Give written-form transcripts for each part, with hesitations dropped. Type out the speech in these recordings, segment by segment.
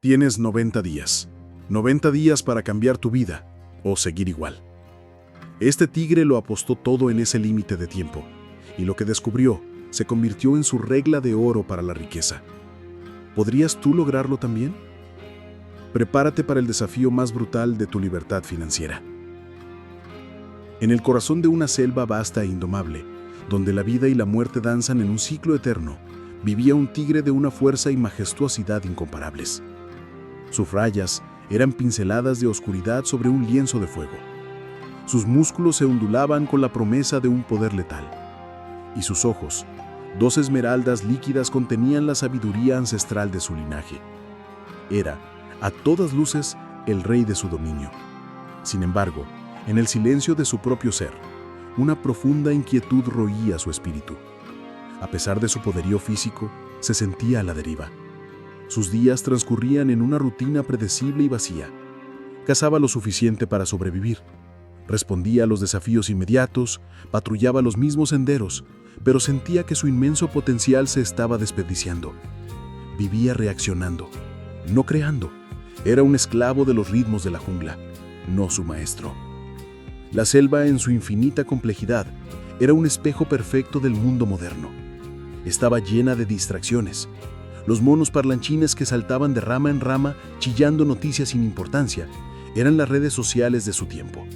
Tienes 90 días. 90 días para cambiar tu vida o seguir igual. Este tigre lo apostó todo en ese límite de tiempo, y lo que descubrió se convirtió en su regla de oro para la riqueza. ¿Podrías tú lograrlo también? Prepárate para el desafío más brutal de tu libertad financiera. En el corazón de una selva vasta e indomable, donde la vida y la muerte danzan en un ciclo eterno, vivía un tigre de una fuerza y majestuosidad incomparables. Sus rayas eran pinceladas de oscuridad sobre un lienzo de fuego. Sus músculos se ondulaban con la promesa de un poder letal. Y sus ojos, dos esmeraldas líquidas, contenían la sabiduría ancestral de su linaje. Era, a todas luces, el rey de su dominio. Sin embargo, en el silencio de su propio ser, una profunda inquietud roía su espíritu. A pesar de su poderío físico, se sentía a la deriva. Sus días transcurrían en una rutina predecible y vacía. Cazaba lo suficiente para sobrevivir. Respondía a los desafíos inmediatos, patrullaba los mismos senderos, pero sentía que su inmenso potencial se estaba desperdiciando. Vivía reaccionando, no creando. Era un esclavo de los ritmos de la jungla, no su maestro. La selva, en su infinita complejidad, era un espejo perfecto del mundo moderno. Estaba llena de distracciones. Los monos parlanchines que saltaban de rama en rama, chillando noticias sin importancia, eran las redes sociales de su tiempo.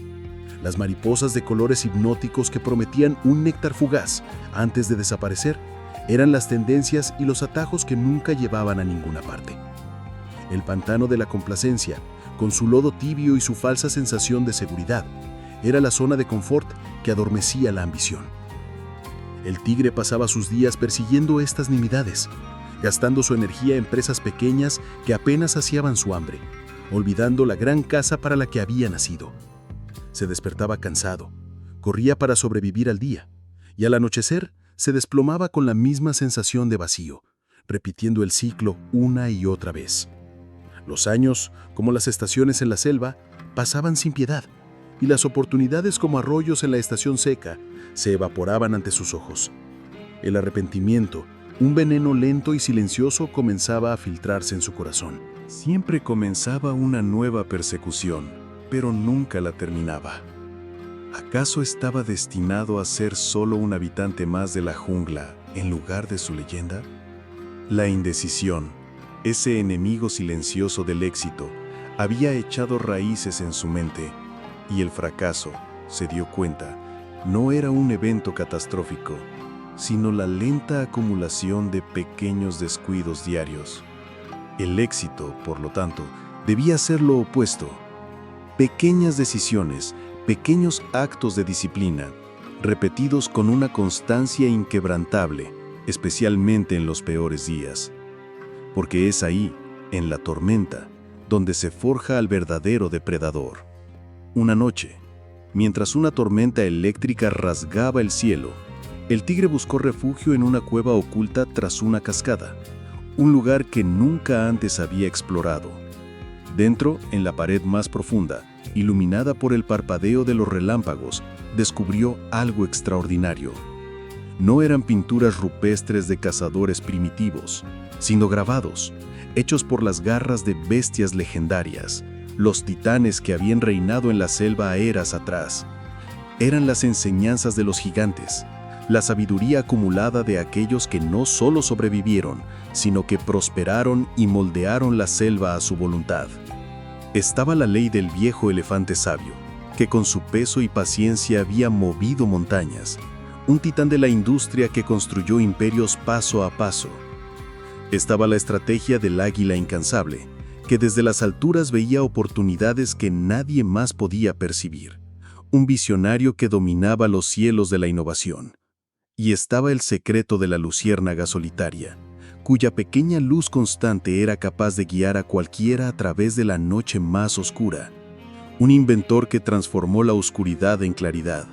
Las mariposas de colores hipnóticos que prometían un néctar fugaz antes de desaparecer, eran las tendencias y los atajos que nunca llevaban a ninguna parte. El pantano de la complacencia, con su lodo tibio y su falsa sensación de seguridad, era la zona de confort que adormecía la ambición. El tigre pasaba sus días persiguiendo estas nimiedades, gastando su energía en presas pequeñas que apenas saciaban su hambre, olvidando la gran caza para la que había nacido. Se despertaba cansado, corría para sobrevivir al día, y al anochecer se desplomaba con la misma sensación de vacío, repitiendo el ciclo una y otra vez. Los años, como las estaciones en la selva, pasaban sin piedad, y las oportunidades como arroyos en la estación seca se evaporaban ante sus ojos. El arrepentimiento, un veneno lento y silencioso, comenzaba a filtrarse en su corazón. Siempre comenzaba una nueva persecución, pero nunca la terminaba. ¿Acaso estaba destinado a ser solo un habitante más de la jungla en lugar de su leyenda? La indecisión, ese enemigo silencioso del éxito, había echado raíces en su mente, y el fracaso, se dio cuenta, no era un evento catastrófico, sino la lenta acumulación de pequeños descuidos diarios. El éxito, por lo tanto, debía ser lo opuesto. Pequeñas decisiones, pequeños actos de disciplina, repetidos con una constancia inquebrantable, especialmente en los peores días. Porque es ahí, en la tormenta, donde se forja al verdadero depredador. Una noche, mientras una tormenta eléctrica rasgaba el cielo, el tigre buscó refugio en una cueva oculta tras una cascada, un lugar que nunca antes había explorado. Dentro, en la pared más profunda, iluminada por el parpadeo de los relámpagos, descubrió algo extraordinario. No eran pinturas rupestres de cazadores primitivos, sino grabados, hechos por las garras de bestias legendarias, los titanes que habían reinado en la selva eras atrás. Eran las enseñanzas de los gigantes, la sabiduría acumulada de aquellos que no solo sobrevivieron, sino que prosperaron y moldearon la selva a su voluntad. Estaba la ley del viejo elefante sabio, que con su peso y paciencia había movido montañas, un titán de la industria que construyó imperios paso a paso. Estaba la estrategia del águila incansable, que desde las alturas veía oportunidades que nadie más podía percibir, un visionario que dominaba los cielos de la innovación. Y estaba el secreto de la luciérnaga solitaria, cuya pequeña luz constante era capaz de guiar a cualquiera a través de la noche más oscura, un inventor que transformó la oscuridad en claridad.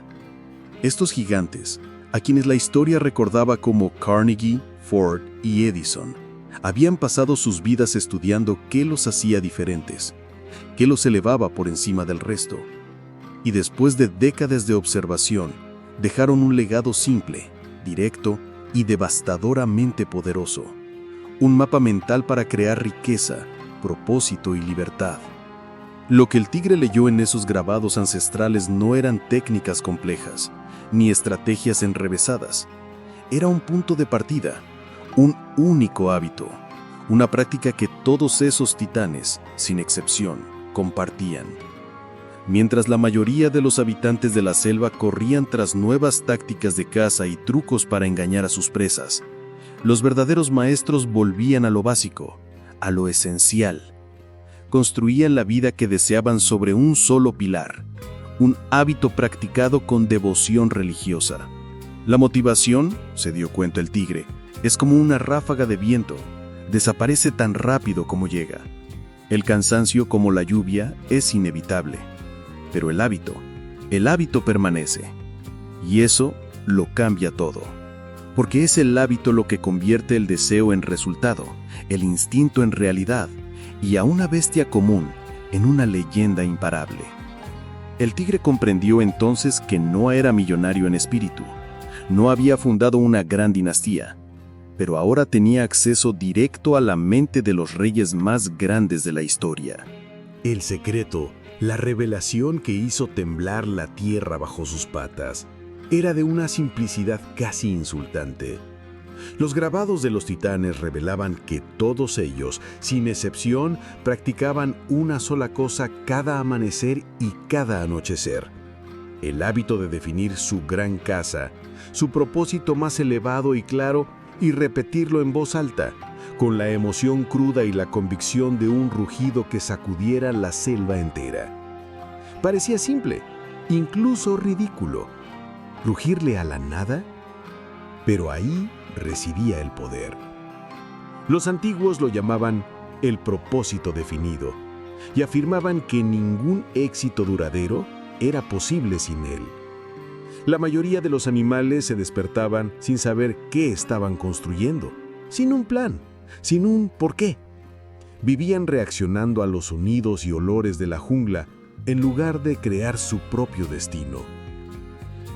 Estos gigantes, a quienes la historia recordaba como Carnegie, Ford y Edison, habían pasado sus vidas estudiando qué los hacía diferentes, qué los elevaba por encima del resto. Y después de décadas de observación, dejaron un legado simple, directo y devastadoramente poderoso. Un mapa mental para crear riqueza, propósito y libertad. Lo que el tigre leyó en esos grabados ancestrales no eran técnicas complejas, ni estrategias enrevesadas. Era un punto de partida, un único hábito, una práctica que todos esos titanes, sin excepción, compartían. Mientras la mayoría de los habitantes de la selva corrían tras nuevas tácticas de caza y trucos para engañar a sus presas, los verdaderos maestros volvían a lo básico, a lo esencial. Construían la vida que deseaban sobre un solo pilar, un hábito practicado con devoción religiosa. La motivación, se dio cuenta el tigre, es como una ráfaga de viento, desaparece tan rápido como llega. El cansancio, como la lluvia, es inevitable, pero el hábito permanece. Y eso lo cambia todo, porque es el hábito lo que convierte el deseo en resultado, el instinto en realidad, y a una bestia común en una leyenda imparable. El tigre comprendió entonces que no era millonario en espíritu, no había fundado una gran dinastía, pero ahora tenía acceso directo a la mente de los reyes más grandes de la historia. El secreto, la revelación que hizo temblar la tierra bajo sus patas, era de una simplicidad casi insultante. Los grabados de los titanes revelaban que todos ellos, sin excepción, practicaban una sola cosa cada amanecer y cada anochecer: el hábito de definir su gran caza, su propósito más elevado y claro, y repetirlo en voz alta, con la emoción cruda y la convicción de un rugido que sacudiera la selva entera. Parecía simple, incluso ridículo. ¿Rugirle a la nada? Pero ahí residía el poder. Los antiguos lo llamaban el propósito definido y afirmaban que ningún éxito duradero era posible sin él. La mayoría de los animales se despertaban sin saber qué estaban construyendo, sin un plan, sin un porqué. Vivían reaccionando a los sonidos y olores de la jungla en lugar de crear su propio destino.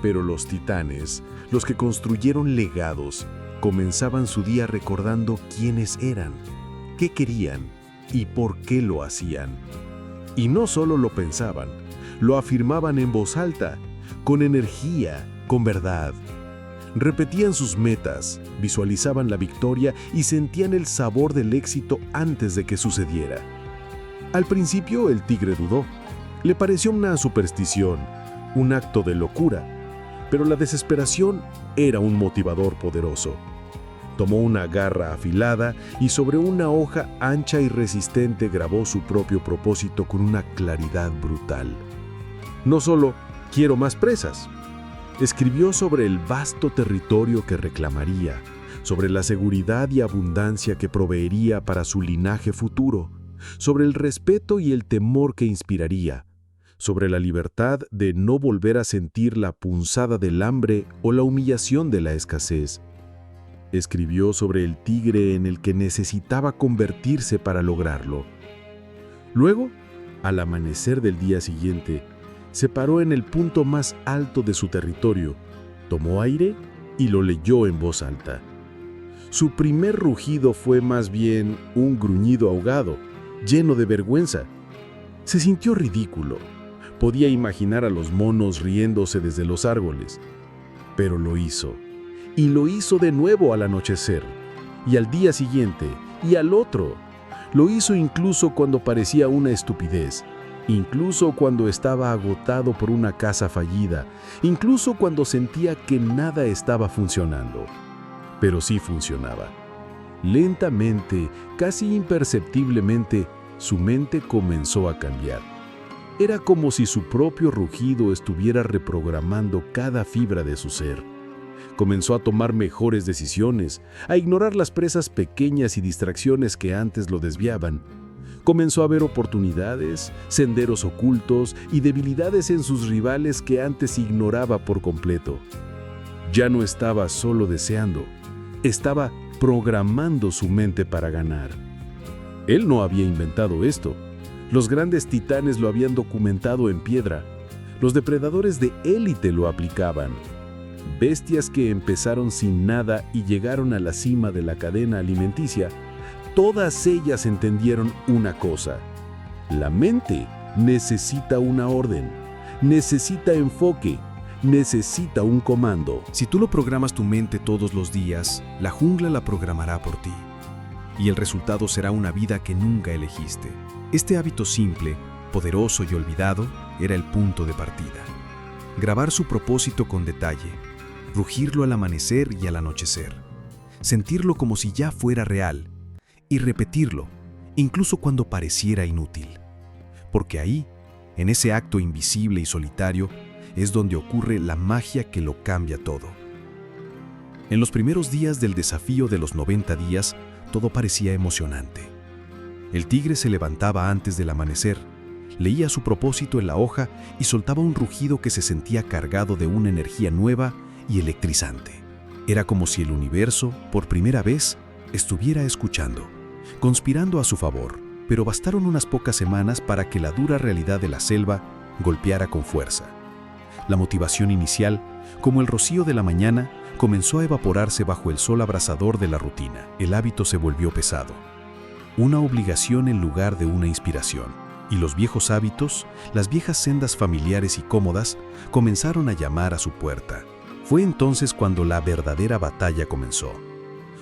Pero los titanes, los que construyeron legados, comenzaban su día recordando quiénes eran, qué querían y por qué lo hacían. Y no solo lo pensaban, lo afirmaban en voz alta, con energía, con verdad. Repetían sus metas, visualizaban la victoria y sentían el sabor del éxito antes de que sucediera. Al principio el tigre dudó. Le pareció una superstición, un acto de locura, pero la desesperación era un motivador poderoso. Tomó una garra afilada y sobre una hoja ancha y resistente grabó su propio propósito con una claridad brutal. No solo quiero más presas. Escribió sobre el vasto territorio que reclamaría, sobre la seguridad y abundancia que proveería para su linaje futuro, sobre el respeto y el temor que inspiraría, sobre la libertad de no volver a sentir la punzada del hambre o la humillación de la escasez. Escribió sobre el tigre en el que necesitaba convertirse para lograrlo. Luego, al amanecer del día siguiente, se paró en el punto más alto de su territorio, tomó aire y lo leyó en voz alta. Su primer rugido fue más bien un gruñido ahogado, lleno de vergüenza. Se sintió ridículo. Podía imaginar a los monos riéndose desde los árboles. Pero lo hizo. Y lo hizo de nuevo al anochecer, y al día siguiente, y al otro. Lo hizo incluso cuando parecía una estupidez, incluso cuando estaba agotado por una caza fallida, incluso cuando sentía que nada estaba funcionando. Pero sí funcionaba. Lentamente, casi imperceptiblemente, su mente comenzó a cambiar. Era como si su propio rugido estuviera reprogramando cada fibra de su ser. Comenzó a tomar mejores decisiones, a ignorar las presas pequeñas y distracciones que antes lo desviaban. Comenzó a ver oportunidades, senderos ocultos y debilidades en sus rivales que antes ignoraba por completo. Ya no estaba solo deseando, estaba programando su mente para ganar. Él no había inventado esto. Los grandes titanes lo habían documentado en piedra. Los depredadores de élite lo aplicaban. Bestias que empezaron sin nada y llegaron a la cima de la cadena alimenticia, todas ellas entendieron una cosa: la mente necesita una orden, necesita enfoque, necesita un comando. Si tú lo programas tu mente todos los días, la jungla la programará por ti. Y el resultado será una vida que nunca elegiste. Este hábito simple, poderoso y olvidado, era el punto de partida. Grabar su propósito con detalle, rugirlo al amanecer y al anochecer, sentirlo como si ya fuera real y repetirlo, incluso cuando pareciera inútil. Porque ahí, en ese acto invisible y solitario, es donde ocurre la magia que lo cambia todo. En los primeros días del desafío de los 90 días, todo parecía emocionante. El tigre se levantaba antes del amanecer, leía su propósito en la hoja y soltaba un rugido que se sentía cargado de una energía nueva y electrizante. Era como si el universo, por primera vez, estuviera escuchando, conspirando a su favor, pero bastaron unas pocas semanas para que la dura realidad de la selva golpeara con fuerza. La motivación inicial, como el rocío de la mañana, comenzó a evaporarse bajo el sol abrasador de la rutina. El hábito se volvió pesado, una obligación en lugar de una inspiración. Y los viejos hábitos, las viejas sendas familiares y cómodas, comenzaron a llamar a su puerta. Fue entonces cuando la verdadera batalla comenzó.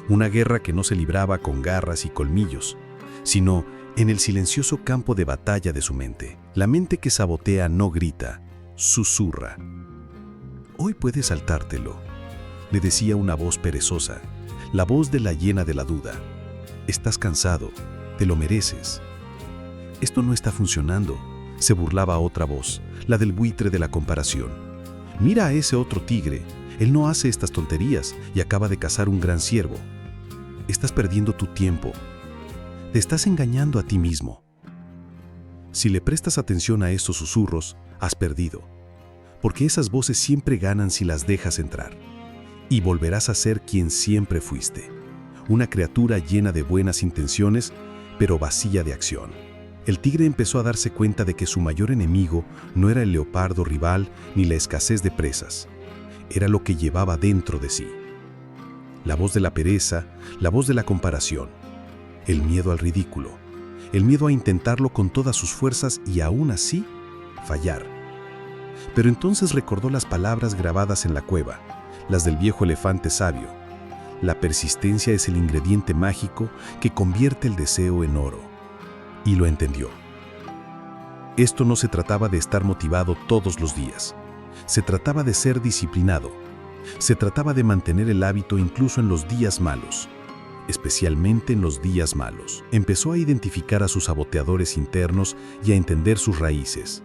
Una guerra que no se libraba con garras y colmillos, sino en el silencioso campo de batalla de su mente. La mente que sabotea no grita, susurra. «Hoy puedes saltártelo», le decía una voz perezosa, la voz de la llena de la duda. «Estás cansado, te lo mereces». «Esto no está funcionando», se burlaba otra voz, la del buitre de la comparación. «Mira a ese otro tigre, él no hace estas tonterías y acaba de cazar un gran ciervo. Estás perdiendo tu tiempo. Te estás engañando a ti mismo». Si le prestas atención a estos susurros, has perdido, porque esas voces siempre ganan si las dejas entrar. Y volverás a ser quien siempre fuiste, una criatura llena de buenas intenciones, pero vacía de acción. El tigre empezó a darse cuenta de que su mayor enemigo no era el leopardo rival ni la escasez de presas, era lo que llevaba dentro de sí. La voz de la pereza, la voz de la comparación, el miedo al ridículo, el miedo a intentarlo con todas sus fuerzas y aún así fallar. Pero entonces recordó las palabras grabadas en la cueva, las del viejo elefante sabio. La persistencia es el ingrediente mágico que convierte el deseo en oro. Y lo entendió. Esto no se trataba de estar motivado todos los días. Se trataba de ser disciplinado. Se trataba de mantener el hábito incluso en los días malos. Especialmente en los días malos. Empezó a identificar a sus saboteadores internos y a entender sus raíces.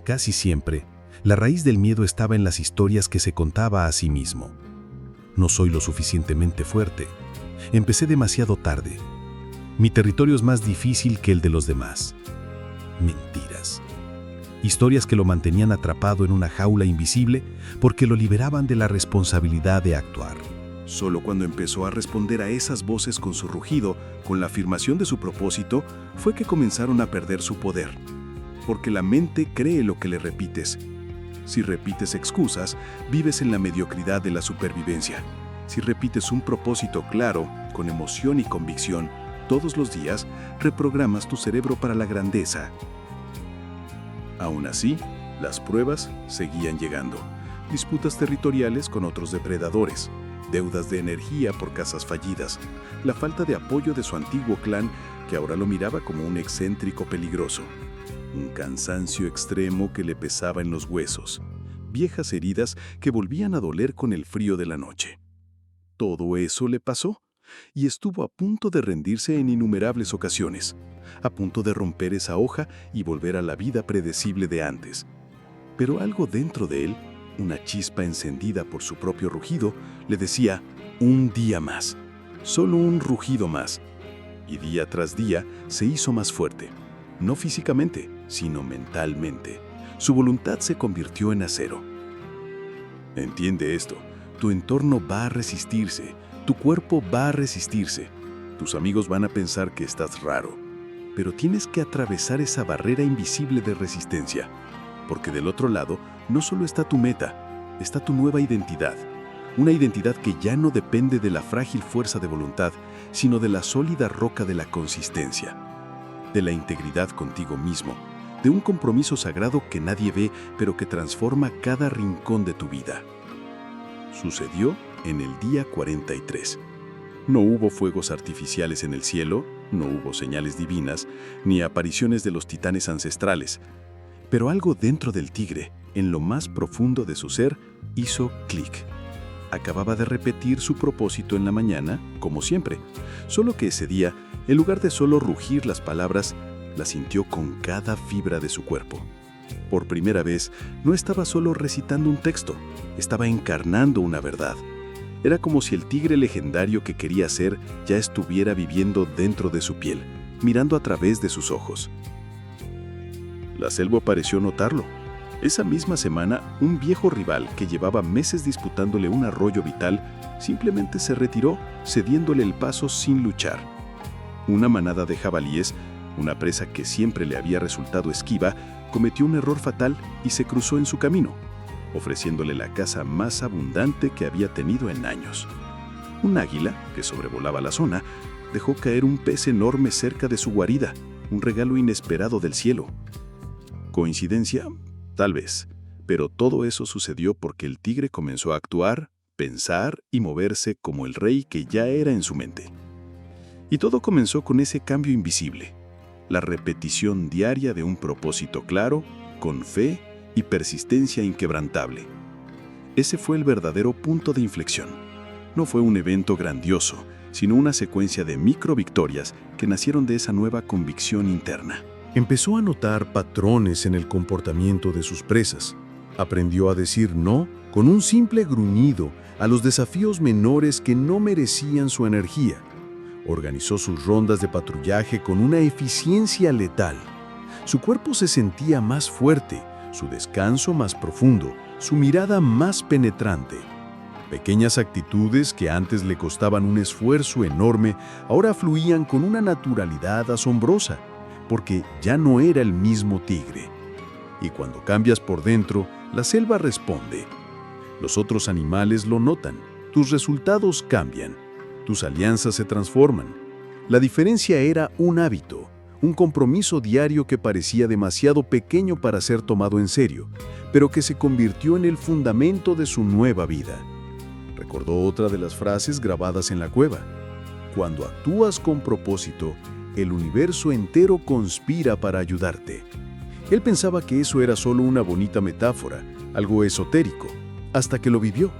Casi siempre, la raíz del miedo estaba en las historias que se contaba a sí mismo. No soy lo suficientemente fuerte. Empecé demasiado tarde. Mi territorio es más difícil que el de los demás. Mentiras. Historias que lo mantenían atrapado en una jaula invisible porque lo liberaban de la responsabilidad de actuar. Solo cuando empezó a responder a esas voces con su rugido, con la afirmación de su propósito, fue que comenzaron a perder su poder. Porque la mente cree lo que le repites. Si repites excusas, vives en la mediocridad de la supervivencia. Si repites un propósito claro, con emoción y convicción, todos los días, reprogramas tu cerebro para la grandeza. Aún así, las pruebas seguían llegando. Disputas territoriales con otros depredadores, deudas de energía por cazas fallidas, la falta de apoyo de su antiguo clan que ahora lo miraba como un excéntrico peligroso. Un cansancio extremo que le pesaba en los huesos, viejas heridas que volvían a doler con el frío de la noche. Todo eso le pasó y estuvo a punto de rendirse en innumerables ocasiones, a punto de romper esa hoja y volver a la vida predecible de antes. Pero algo dentro de él, una chispa encendida por su propio rugido, le decía: un día más, solo un rugido más. Y día tras día se hizo más fuerte, no físicamente, sino mentalmente. Su voluntad se convirtió en acero. Entiende esto, tu entorno va a resistirse, tu cuerpo va a resistirse, tus amigos van a pensar que estás raro, pero tienes que atravesar esa barrera invisible de resistencia, porque del otro lado no solo está tu meta, está tu nueva identidad, una identidad que ya no depende de la frágil fuerza de voluntad, sino de la sólida roca de la consistencia, de la integridad contigo mismo, de un compromiso sagrado que nadie ve, pero que transforma cada rincón de tu vida. Sucedió en el día 43. No hubo fuegos artificiales en el cielo, no hubo señales divinas, ni apariciones de los titanes ancestrales. Pero algo dentro del tigre, en lo más profundo de su ser, hizo clic. Acababa de repetir su propósito en la mañana, como siempre, solo que ese día, en lugar de solo rugir las palabras, las sintió con cada fibra de su cuerpo. Por primera vez, no estaba solo recitando un texto, estaba encarnando una verdad. Era como si el tigre legendario que quería ser ya estuviera viviendo dentro de su piel, mirando a través de sus ojos. La selva pareció notarlo. Esa misma semana, un viejo rival que llevaba meses disputándole un arroyo vital, simplemente se retiró, cediéndole el paso sin luchar. Una manada de jabalíes, una presa que siempre le había resultado esquiva, cometió un error fatal y se cruzó en su camino, ofreciéndole la caza más abundante que había tenido en años. Un águila, que sobrevolaba la zona, dejó caer un pez enorme cerca de su guarida, un regalo inesperado del cielo. ¿Coincidencia? Tal vez, pero todo eso sucedió porque el tigre comenzó a actuar, pensar y moverse como el rey que ya era en su mente. Y todo comenzó con ese cambio invisible, la repetición diaria de un propósito claro, con fe y persistencia inquebrantable. Ese fue el verdadero punto de inflexión. No fue un evento grandioso, sino una secuencia de microvictorias que nacieron de esa nueva convicción interna. Empezó a notar patrones en el comportamiento de sus presas. Aprendió a decir no con un simple gruñido a los desafíos menores que no merecían su energía. Organizó sus rondas de patrullaje con una eficiencia letal. Su cuerpo se sentía más fuerte, su descanso más profundo, su mirada más penetrante. Pequeñas actitudes que antes le costaban un esfuerzo enorme, ahora fluían con una naturalidad asombrosa, porque ya no era el mismo tigre. Y cuando cambias por dentro, la selva responde. Los otros animales lo notan, tus resultados cambian, tus alianzas se transforman. La diferencia era un hábito, un compromiso diario que parecía demasiado pequeño para ser tomado en serio, pero que se convirtió en el fundamento de su nueva vida. Recordó otra de las frases grabadas en la cueva. Cuando actúas con propósito, el universo entero conspira para ayudarte. Él pensaba que eso era solo una bonita metáfora, algo esotérico, hasta que lo vivió,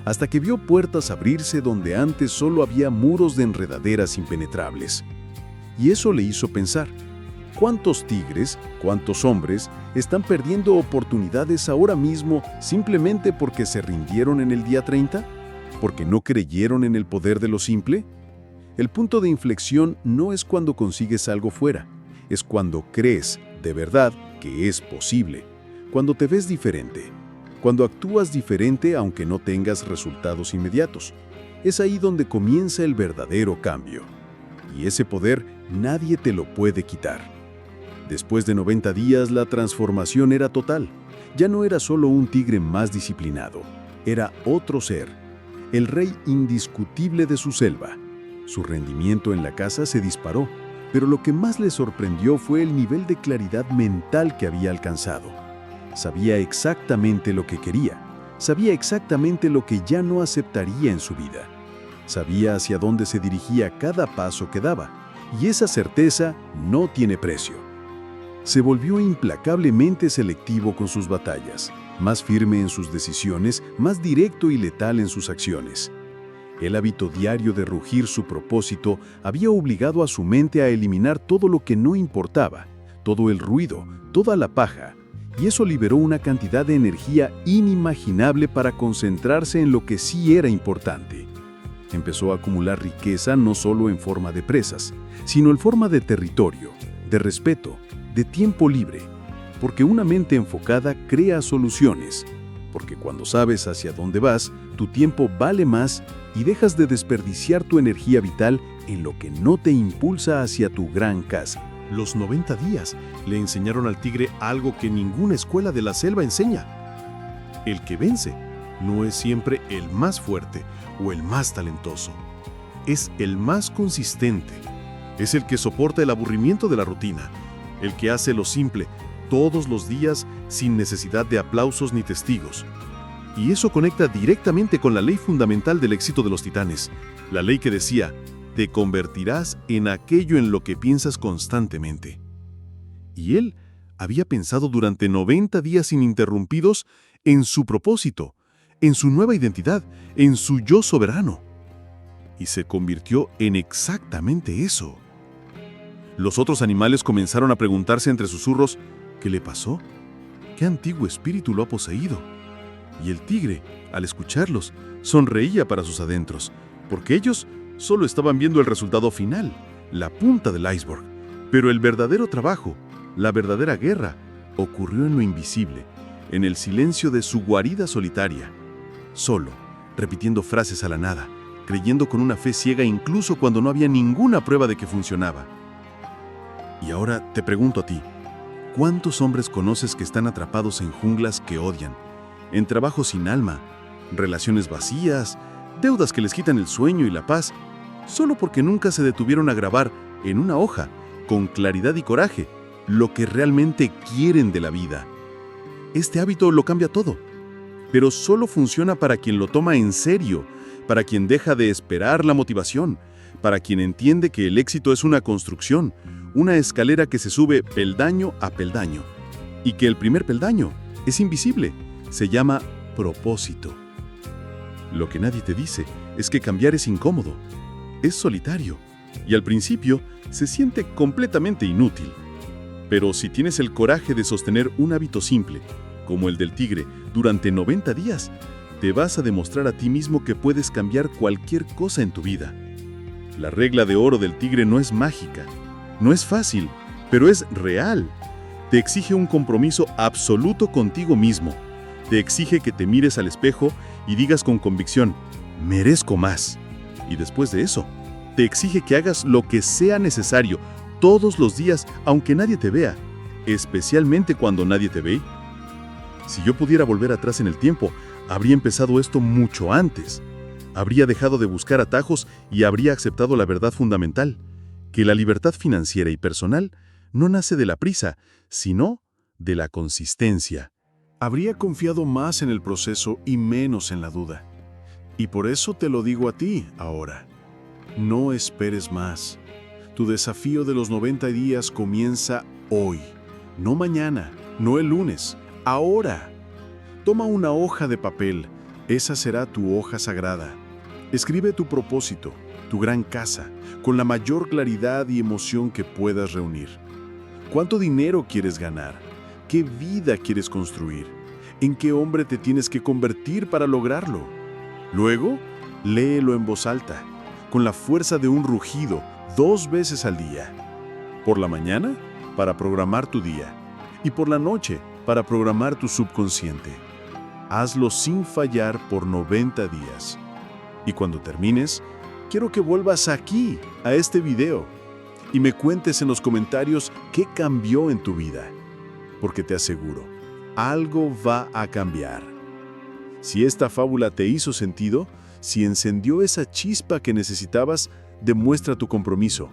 hasta que vio puertas abrirse donde antes solo había muros de enredaderas impenetrables. Y eso le hizo pensar, ¿cuántos tigres, cuántos hombres están perdiendo oportunidades ahora mismo simplemente porque se rindieron en el día 30? ¿Porque no creyeron en el poder de lo simple? El punto de inflexión no es cuando consigues algo fuera, es cuando crees, de verdad, que es posible, cuando te ves diferente, cuando actúas diferente aunque no tengas resultados inmediatos. Es ahí donde comienza el verdadero cambio. Y ese poder nadie te lo puede quitar. Después de 90 días, la transformación era total. Ya no era solo un tigre más disciplinado, era otro ser, el rey indiscutible de su selva. Su rendimiento en la caza se disparó, pero lo que más le sorprendió fue el nivel de claridad mental que había alcanzado. Sabía exactamente lo que quería, sabía exactamente lo que ya no aceptaría en su vida. Sabía hacia dónde se dirigía cada paso que daba, y esa certeza no tiene precio. Se volvió implacablemente selectivo con sus batallas, más firme en sus decisiones, más directo y letal en sus acciones. El hábito diario de rugir su propósito había obligado a su mente a eliminar todo lo que no importaba, todo el ruido, toda la paja, y eso liberó una cantidad de energía inimaginable para concentrarse en lo que sí era importante. Empezó a acumular riqueza no solo en forma de presas, sino en forma de territorio, de respeto, de tiempo libre, porque una mente enfocada crea soluciones, porque cuando sabes hacia dónde vas, tu tiempo vale más y dejas de desperdiciar tu energía vital en lo que no te impulsa hacia tu gran casa. Los 90 días le enseñaron al tigre algo que ninguna escuela de la selva enseña. El que vence no es siempre el más fuerte o el más talentoso. Es el más consistente. Es el que soporta el aburrimiento de la rutina, el que hace lo simple todos los días sin necesidad de aplausos ni testigos. Y eso conecta directamente con la ley fundamental del éxito de los titanes, la ley que decía: te convertirás en aquello en lo que piensas constantemente. Y él había pensado durante 90 días ininterrumpidos en su propósito, en su nueva identidad, en su yo soberano. Y se convirtió en exactamente eso. Los otros animales comenzaron a preguntarse entre susurros: ¿qué le pasó? ¿Qué antiguo espíritu lo ha poseído? Y el tigre, al escucharlos, sonreía para sus adentros, porque ellos solo estaban viendo el resultado final, la punta del iceberg. Pero el verdadero trabajo, la verdadera guerra, ocurrió en lo invisible, en el silencio de su guarida solitaria, solo, repitiendo frases a la nada, creyendo con una fe ciega incluso cuando no había ninguna prueba de que funcionaba. Y ahora te pregunto a ti, ¿cuántos hombres conoces que están atrapados en junglas que odian, en trabajos sin alma, relaciones vacías, deudas que les quitan el sueño y la paz, solo porque nunca se detuvieron a grabar en una hoja, con claridad y coraje, lo que realmente quieren de la vida? Este hábito lo cambia todo, pero solo funciona para quien lo toma en serio, para quien deja de esperar la motivación, para quien entiende que el éxito es una construcción, una escalera que se sube peldaño a peldaño, y que el primer peldaño es invisible, se llama propósito. Lo que nadie te dice es que cambiar es incómodo, es solitario, y al principio se siente completamente inútil. Pero si tienes el coraje de sostener un hábito simple, como el del tigre, durante 90 días, te vas a demostrar a ti mismo que puedes cambiar cualquier cosa en tu vida. La regla de oro del tigre no es mágica, no es fácil, pero es real. Te exige un compromiso absoluto contigo mismo. Te exige que te mires al espejo y digas con convicción: merezco más. Y después de eso, te exige que hagas lo que sea necesario todos los días, aunque nadie te vea, especialmente cuando nadie te ve. Si yo pudiera volver atrás en el tiempo, habría empezado esto mucho antes. Habría dejado de buscar atajos y habría aceptado la verdad fundamental, que la libertad financiera y personal no nace de la prisa, sino de la consistencia. Habría confiado más en el proceso y menos en la duda. Y por eso te lo digo a ti ahora. No esperes más. Tu desafío de los 90 días comienza hoy, no mañana, no el lunes, ahora. Toma una hoja de papel, esa será tu hoja sagrada. Escribe tu propósito, tu gran casa, con la mayor claridad y emoción que puedas reunir. ¿Cuánto dinero quieres ganar? ¿Qué vida quieres construir? ¿En qué hombre te tienes que convertir para lograrlo? Luego, léelo en voz alta, con la fuerza de un rugido, 2 veces al día. Por la mañana, para programar tu día, y por la noche, para programar tu subconsciente. Hazlo sin fallar por 90 días. Y cuando termines, quiero que vuelvas aquí, a este video, y me cuentes en los comentarios qué cambió en tu vida. Porque te aseguro, algo va a cambiar. Si esta fábula te hizo sentido, si encendió esa chispa que necesitabas, demuestra tu compromiso.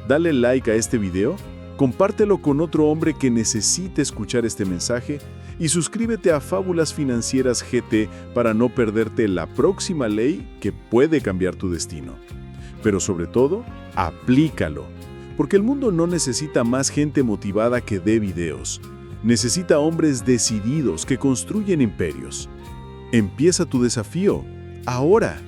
Dale like a este video, compártelo con otro hombre que necesite escuchar este mensaje y suscríbete a Fábulas Financieras GT para no perderte la próxima ley que puede cambiar tu destino. Pero sobre todo, aplícalo, porque el mundo no necesita más gente motivada que dé videos. Necesita hombres decididos que construyen imperios. Empieza tu desafío, ahora.